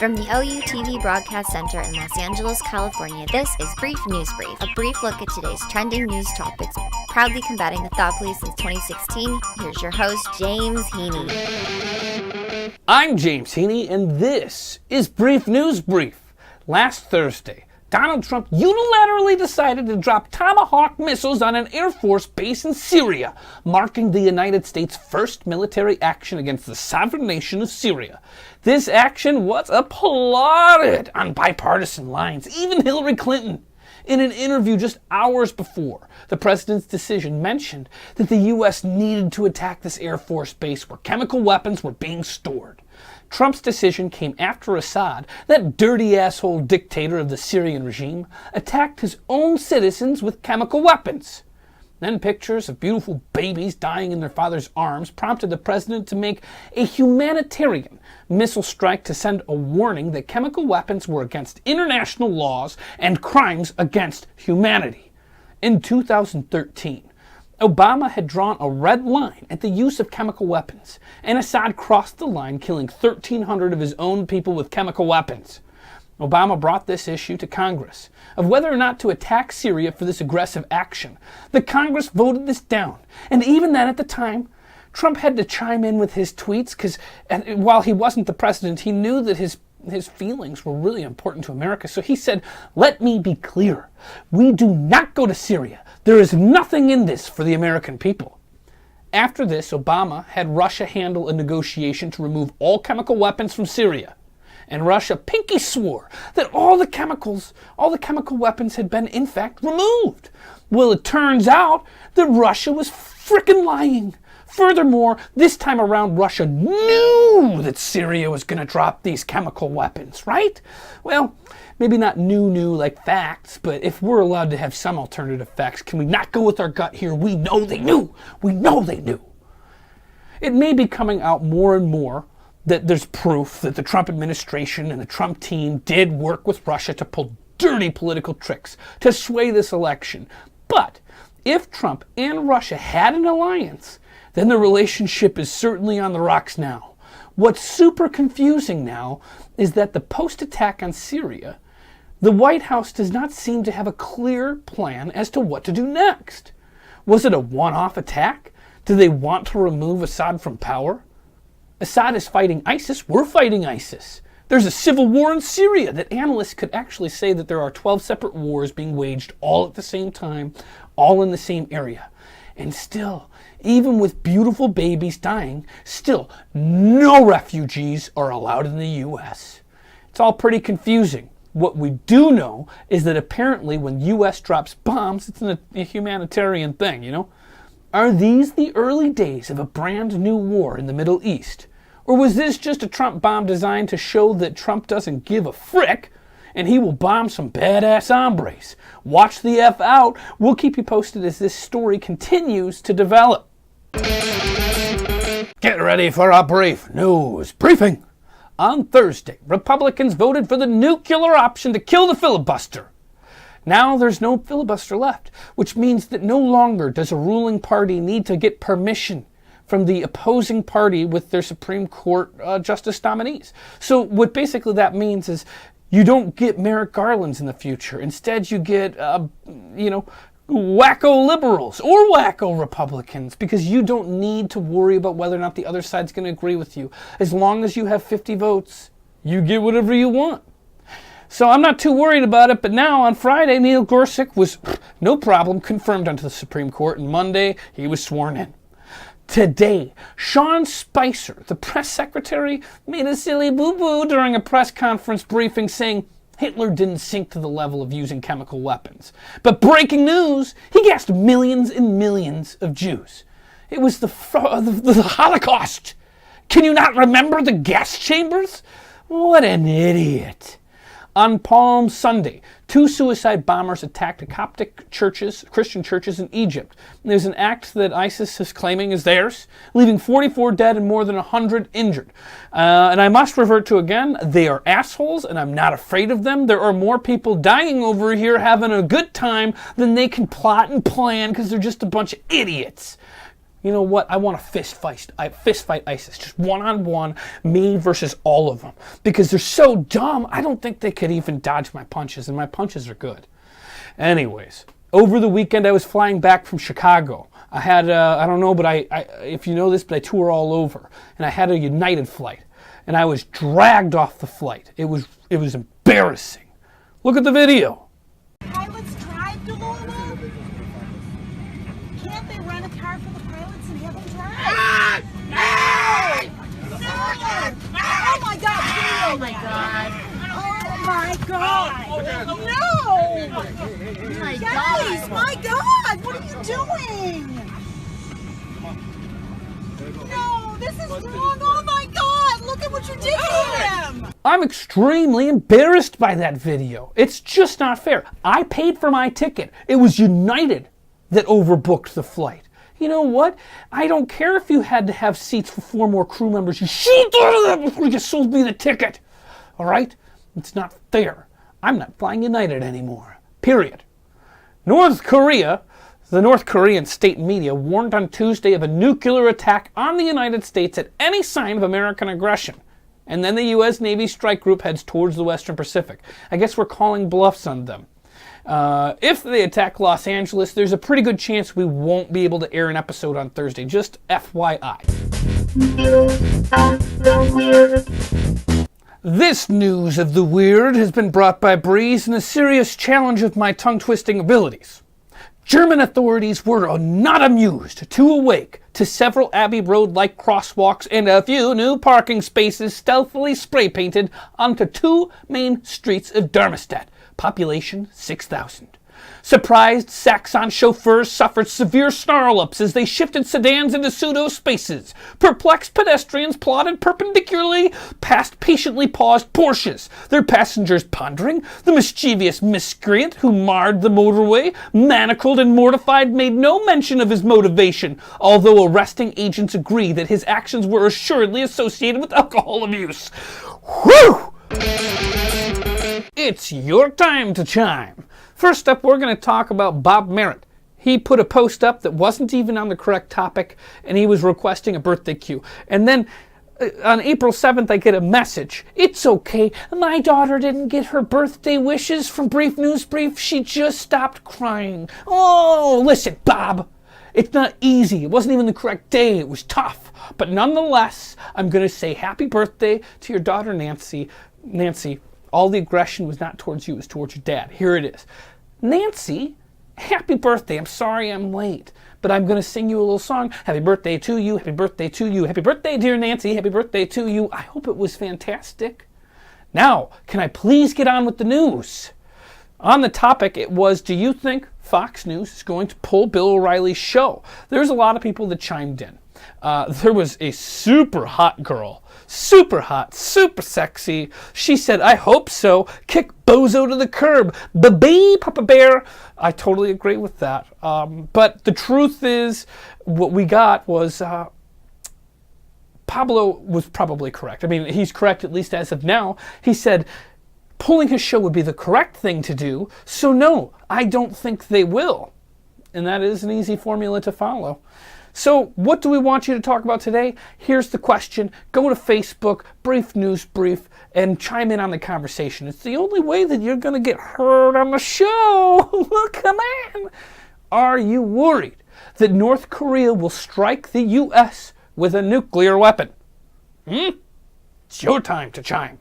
From the OUTV Broadcast Center in Los Angeles, California, this is Brief News Brief, a brief look at today's trending news topics, proudly combating the thought police since 2016. Here's your host, James Heaney. I'm James Heaney, and this is Brief News Brief. Last Thursday, Donald Trump unilaterally decided to drop Tomahawk missiles on an Air Force base in Syria, marking the United States' first military action against the sovereign nation of Syria. This action was applauded on bipartisan lines, even Hillary Clinton. In an interview just hours before, the president's decision mentioned that the U.S. needed to attack this Air Force base where chemical weapons were being stored. Trump's decision came after Assad, that dirty asshole dictator of the Syrian regime, attacked his own citizens with chemical weapons. Then pictures of beautiful babies dying in their father's arms prompted the president to make a humanitarian missile strike to send a warning that chemical weapons were against international laws and crimes against humanity. In 2013, Obama had drawn a red line at the use of chemical weapons, and Assad crossed the line, killing 1,300 of his own people with chemical weapons. Obama brought this issue to Congress of whether or not to attack Syria for this aggressive action. The Congress voted this down, and even then at the time, Trump had to chime in with his tweets because while he wasn't the president, he knew that his feelings were really important to America. So he said, "Let me be clear. We do not go to Syria. There is nothing in this for the American people." After this, Obama had Russia handle a negotiation to remove all chemical weapons from Syria. And Russia pinky swore that all the chemical weapons had been in fact removed. Well, it turns out that Russia was frickin' lying. Furthermore, this time around, Russia knew that Syria was going to drop these chemical weapons, right? Well, maybe not new like facts, but if we're allowed to have some alternative facts, can we not go with our gut here? We know they knew. We know they knew. It may be coming out more and more that there's proof that the Trump administration and the Trump team did work with Russia to pull dirty political tricks to sway this election. But if Trump and Russia had an alliance, then the relationship is certainly on the rocks now. What's super confusing now is that the post-attack on Syria, the White House does not seem to have a clear plan as to what to do next. Was it a one-off attack? Do they want to remove Assad from power? Assad is fighting ISIS. We're fighting ISIS. There's a civil war in Syria that analysts could actually say that there are 12 separate wars being waged all at the same time, all in the same area. And still, even with beautiful babies dying, still no refugees are allowed in the U.S. It's all pretty confusing. What we do know is that apparently when U.S. drops bombs, it's a humanitarian thing, you know? Are these the early days of a brand new war in the Middle East? Or was this just a Trump bomb designed to show that Trump doesn't give a frick and he will bomb some badass hombres? Watch the F out. We'll keep you posted as this story continues to develop. Get ready for a brief news briefing. On Thursday, Republicans voted for the nuclear option to kill the filibuster. Now there's no filibuster left, which means that no longer does a ruling party need to get permission from the opposing party with their Supreme Court justice nominees. So what basically that means is you don't get Merrick Garlands in the future. Instead, you get, wacko liberals or wacko Republicans, because you don't need to worry about whether or not the other side's going to agree with you. As long as you have 50 votes, you get whatever you want. So I'm not too worried about it, but now on Friday, Neil Gorsuch was, no problem, confirmed onto the Supreme Court, and Monday, he was sworn in. Today, Sean Spicer, the press secretary, made a silly boo-boo during a press conference briefing saying Hitler didn't sink to the level of using chemical weapons. But breaking news, he gassed millions and millions of Jews. It was the Holocaust. Can you not remember the gas chambers? What an idiot. On Palm Sunday, 2 suicide bombers attacked Coptic churches, Christian churches in Egypt. There's an act that ISIS is claiming is theirs, leaving 44 dead and more than 100 injured. And I must revert to again, they are assholes and I'm not afraid of them. There are more people dying over here having a good time than they can plot and plan because they're just a bunch of idiots. You know what? I want to fist fight ISIS. Just one-on-one, me versus all of them. Because they're so dumb, I don't think they could even dodge my punches, and my punches are good. Anyways, over the weekend I was flying back from Chicago. I had, I don't know, but if you know this, but I tour all over. And I had a United flight. And I was dragged off the flight. It was embarrassing. Look at the video. Pilots drive to Louisville? Can't they rent a car for the pilots and have them drive? No! Oh my God! Oh my God! Oh my God! No! My guys, my God! What are you doing? No, this is wrong! Oh my God! Look at what you did to him! I'm extremely embarrassed by that video. It's just not fair. I paid for my ticket. It was United that overbooked the flight. You know what? I don't care if you had to have seats for 4 more crew members. You should do that before you sold me the ticket. All right? It's not fair. I'm not flying United anymore. Period. North Korea, the North Korean state media warned on Tuesday of a nuclear attack on the United States at any sign of American aggression. And then the U.S. Navy strike group heads towards the Western Pacific. I guess we're calling bluffs on them. If they attack Los Angeles, there's a pretty good chance we won't be able to air an episode on Thursday. Just FYI. This news of the weird has been brought by Breeze in a serious challenge of my tongue-twisting abilities. German authorities were not amused to awake to several Abbey Road-like crosswalks and a few new parking spaces stealthily spray-painted onto 2 main streets of Darmstadt, population 6,000. Surprised Saxon chauffeurs suffered severe snarl-ups as they shifted sedans into pseudo-spaces. Perplexed pedestrians plodded perpendicularly past patiently paused Porsches, their passengers pondering. The mischievous miscreant who marred the motorway, manacled and mortified, made no mention of his motivation, although arresting agents agree that his actions were assuredly associated with alcohol abuse. Whew! It's your time to chime. First up, we're going to talk about Bob Merritt. He put a post up that wasn't even on the correct topic, and he was requesting a birthday cue. And then on April 7th, I get a message. It's okay. My daughter didn't get her birthday wishes from Brief News Brief. She just stopped crying. Oh, listen, Bob. It's not easy. It wasn't even the correct day. It was tough. But nonetheless, I'm going to say happy birthday to your daughter, Nancy. Nancy, all the aggression was not towards you. It was towards your dad. Here it is. Nancy, happy birthday. I'm sorry I'm late, but I'm going to sing you a little song. Happy birthday to you. Happy birthday to you. Happy birthday, dear Nancy. Happy birthday to you. I hope it was fantastic. Now, can I please get on with the news? On the topic, it was, do you think Fox News is going to pull Bill O'Reilly's show? There's a lot of people that chimed in. There was a super hot girl. Super hot, super sexy. She said, I hope so. Kick Bozo to the curb. Ba-bee, Papa Bear. I totally agree with that. But the truth is, what we got was Pablo was probably correct. I mean, he's correct at least as of now. He said pulling his show would be the correct thing to do. So no, I don't think they will. And that is an easy formula to follow. So what do we want you to talk about today? Here's the question. Go to Facebook, Brief News Brief, and chime in on the conversation. It's the only way that you're going to get heard on the show. Come on. Are you worried that North Korea will strike the U.S. with a nuclear weapon? It's your time to chime.